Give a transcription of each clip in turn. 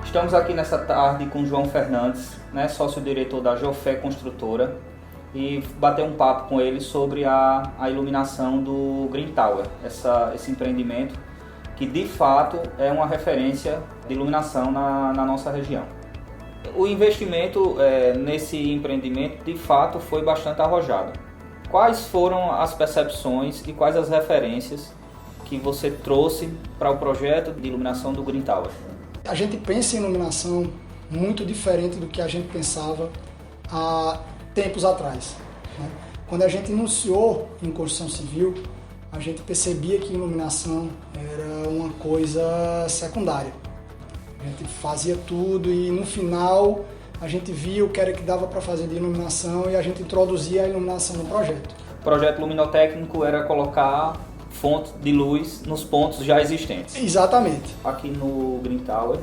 Estamos aqui nessa tarde com o João Fernandes, né, sócio-diretor da Geofé Construtora, e bater um papo com ele sobre a iluminação do Green Tower, esse empreendimento que de fato é uma referência de iluminação na nossa região. O investimento nesse empreendimento de fato foi bastante arrojado. Quais foram as percepções e quais as referências que você trouxe para o projeto de iluminação do Green Tower? A gente pensa em iluminação muito diferente do que a gente pensava há tempos atrás, né? Quando a gente iniciou em construção civil, a gente percebia que iluminação era uma coisa secundária. A gente fazia tudo e no final a gente via o que era que dava para fazer de iluminação e a gente introduzia a iluminação no projeto. O projeto luminotécnico era colocar fonte de luz nos pontos já existentes. Exatamente. Aqui no Green Tower,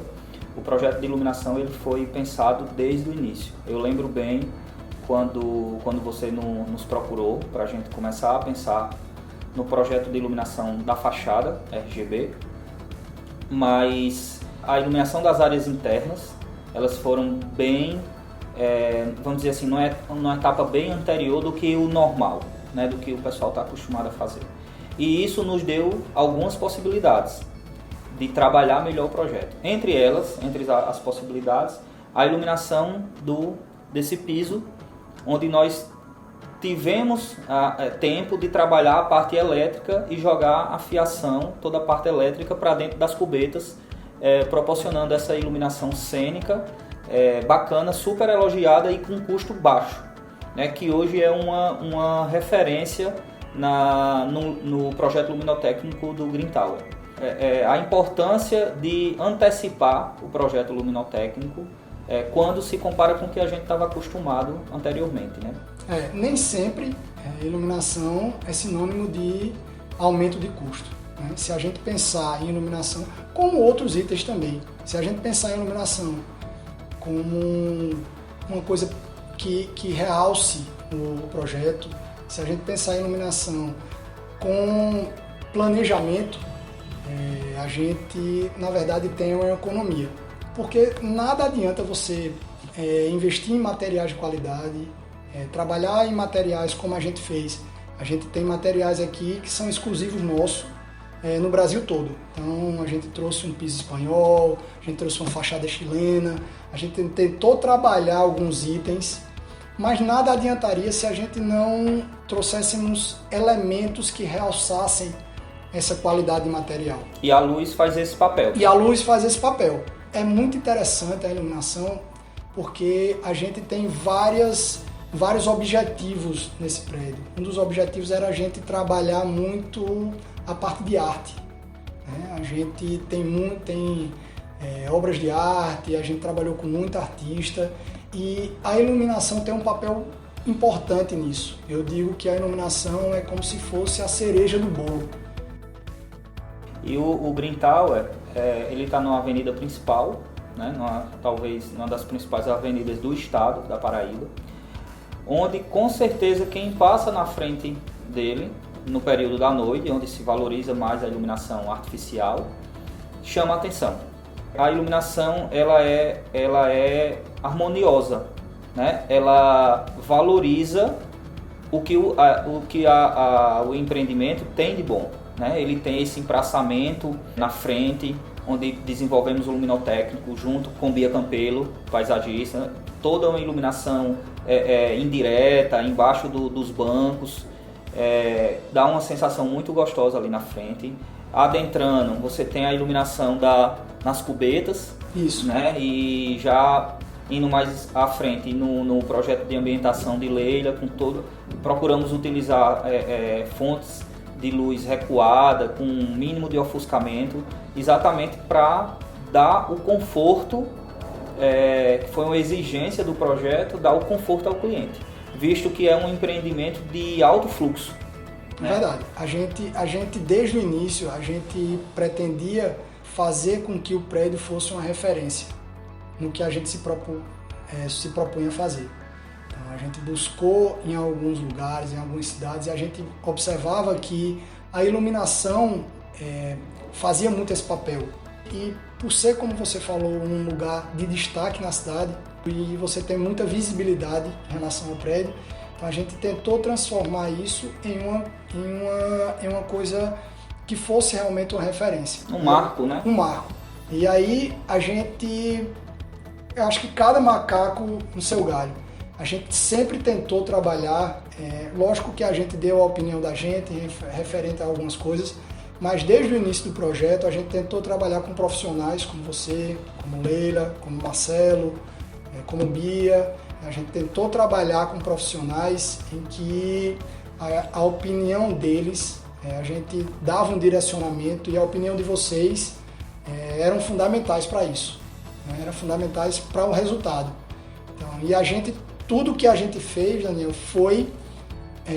o projeto de iluminação ele foi pensado desde o início. Eu lembro bem quando você nos procurou para a gente começar a pensar no projeto de iluminação da fachada RGB, mas a iluminação das áreas internas, elas foram bem, vamos dizer assim, numa etapa bem anterior do que o normal, né, do que o pessoal está acostumado a fazer. E isso nos deu algumas possibilidades de trabalhar melhor o projeto. Entre as possibilidades, a iluminação desse piso, onde nós tivemos tempo de trabalhar a parte elétrica e jogar a fiação, toda a parte elétrica, para dentro das cubetas, proporcionando essa iluminação cênica, bacana, super elogiada e com custo baixo, né, que hoje é uma referência no projeto luminotécnico do Green Tower. A importância de antecipar o projeto luminotécnico quando se compara com o que a gente estava acostumado anteriormente, né? Nem sempre iluminação é sinônimo de aumento de custo, né? Se a gente pensar em iluminação, como outros itens também, se a gente pensar em iluminação como uma coisa que realce o projeto, se a gente pensar em iluminação com planejamento, a gente, na verdade, tem uma economia. Porque nada adianta você investir em materiais de qualidade, trabalhar em materiais como a gente fez. A gente tem materiais aqui que são exclusivos nossos no Brasil todo. Então, a gente trouxe um piso espanhol, a gente trouxe uma fachada chilena, a gente tentou trabalhar alguns itens, mas nada adiantaria se a gente não trouxéssemos elementos que realçassem essa qualidade de material. E a luz faz esse papel. É muito interessante a iluminação porque a gente tem vários objetivos nesse prédio. Um dos objetivos era a gente trabalhar muito a parte de arte, né? A gente tem obras de arte, a gente trabalhou com muito artista e a iluminação tem um papel importante nisso. Eu digo que a iluminação é como se fosse a cereja do bolo. E o Green Tower, ele está numa avenida principal, né, talvez uma das principais avenidas do estado da Paraíba, onde com certeza quem passa na frente dele no período da noite, onde se valoriza mais a iluminação artificial, chama a atenção. A iluminação ela é harmoniosa, né? Ela valoriza o que o empreendimento tem de bom, né? Ele tem esse empraçamento na frente, onde desenvolvemos o luminotécnico junto com Bia Campelo, paisagista, toda uma iluminação indireta, embaixo dos bancos, dá uma sensação muito gostosa ali na frente. Adentrando, você tem a iluminação nas cubetas. Isso. Né? E já indo mais à frente no projeto de ambientação de Leila, procuramos utilizar fontes de luz recuada, com um mínimo de ofuscamento, exatamente para dar o conforto, que foi uma exigência do projeto, dar o conforto ao cliente, visto que é um empreendimento de alto fluxo. Né? Verdade. A gente, desde o início, a gente pretendia fazer com que o prédio fosse uma referência no que a gente se propunha fazer. Então, a gente buscou em alguns lugares, em algumas cidades, e a gente observava que a iluminação fazia muito esse papel. E por ser, como você falou, um lugar de destaque na cidade e você tem muita visibilidade em relação ao prédio, então a gente tentou transformar isso em uma coisa que fosse realmente uma referência. Um marco, né? Um marco. E aí eu acho que cada macaco no seu galho. A gente sempre tentou trabalhar, lógico que a gente deu a opinião da gente referente a algumas coisas, mas desde o início do projeto a gente tentou trabalhar com profissionais como você, como Leila, como Marcelo, como Bia. A gente tentou trabalhar com profissionais em que a opinião deles, a gente dava um direcionamento e a opinião de vocês eram fundamentais para isso, eram fundamentais para o resultado. Então, e tudo que a gente fez, Daniel, foi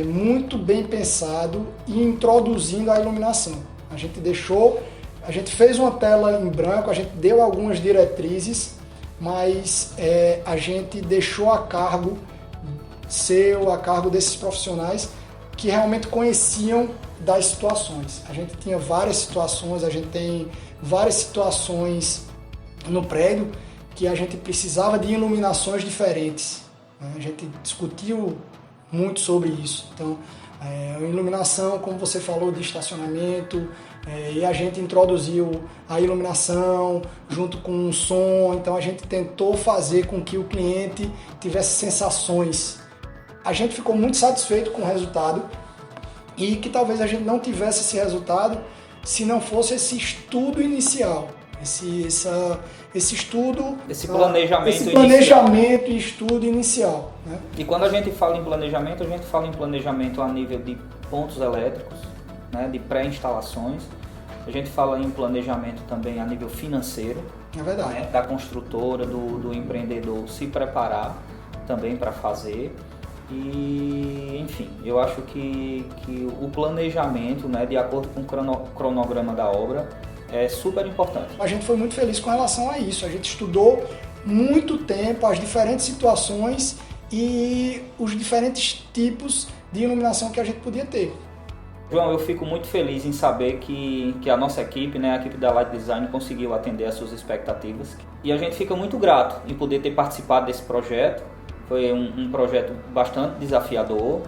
muito bem pensado e introduzindo a iluminação. A gente fez uma tela em branco, a gente deu algumas diretrizes, mas a gente deixou a cargo desses profissionais que realmente conheciam das situações. A gente tinha várias situações, a gente tem várias situações no prédio que a gente precisava de iluminações diferentes. A gente discutiu muito sobre isso. Então, iluminação, como você falou, de estacionamento, e a gente introduziu a iluminação junto com o som. Então, a gente tentou fazer com que o cliente tivesse sensações. A gente ficou muito satisfeito com o resultado e que talvez a gente não tivesse esse resultado se não fosse esse estudo inicial. Esse estudo, esse planejamento e estudo inicial, né? E quando a gente fala em planejamento, a gente fala em planejamento a nível de pontos elétricos, né, de pré-instalações. A gente fala em planejamento também a nível financeiro, é verdade, né, da construtora, do empreendedor se preparar também para fazer. E, enfim, eu acho que o planejamento, né, de acordo com o cronograma da obra, é super importante. A gente foi muito feliz com relação a isso. A gente estudou muito tempo as diferentes situações e os diferentes tipos de iluminação que a gente podia ter. João, eu fico muito feliz em saber que a nossa equipe, né, a equipe da Light Design, conseguiu atender às suas expectativas. E a gente fica muito grato em poder ter participado desse projeto. Foi um projeto bastante desafiador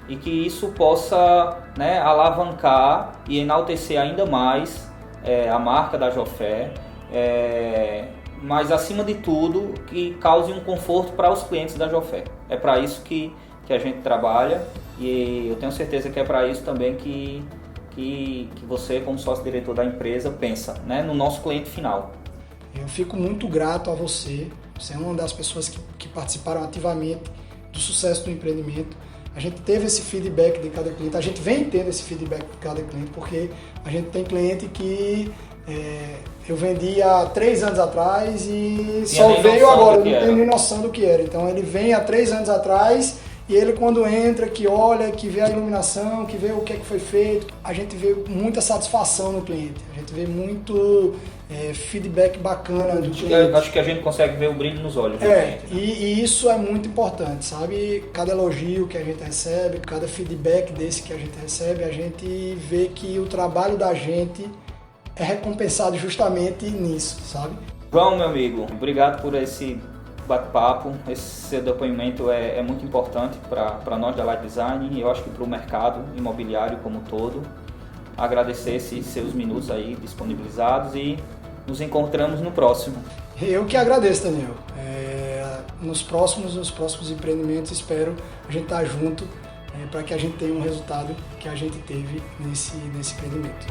e que isso possa, né, alavancar e enaltecer ainda mais a marca da Jofé, mas acima de tudo que cause um conforto para os clientes da Jofé. É para isso que a gente trabalha e eu tenho certeza que é para isso também que você, como sócio-diretor da empresa, pensa, né, no nosso cliente final. Eu fico muito grato a você. Você é uma das pessoas que participaram ativamente do sucesso do empreendimento. A gente teve esse feedback de cada cliente, a gente vem tendo esse feedback de cada cliente, porque a gente tem cliente que eu vendi há 3 anos atrás e só veio agora, não tem nem noção do que era. Então ele vem há 3 anos atrás e ele quando entra, que olha, que vê a iluminação, que vê o que é que foi feito, a gente vê muita satisfação no cliente, a gente vê muito feedback bacana do cliente. Acho que a gente consegue ver o brilho nos olhos do cliente. Né? E isso é muito importante, sabe? Cada elogio que a gente recebe, cada feedback desse que a gente recebe, a gente vê que o trabalho da gente é recompensado justamente nisso, sabe? João, meu amigo, obrigado por esse bate-papo. Esse seu depoimento é muito importante para nós da Light Design e eu acho que para o mercado imobiliário como um todo. Agradecer esses seus minutos aí disponibilizados e nos encontramos no próximo. Eu que agradeço, Daniel. Nos próximos empreendimentos, espero a gente estar junto para que a gente tenha um resultado que a gente teve nesse empreendimento.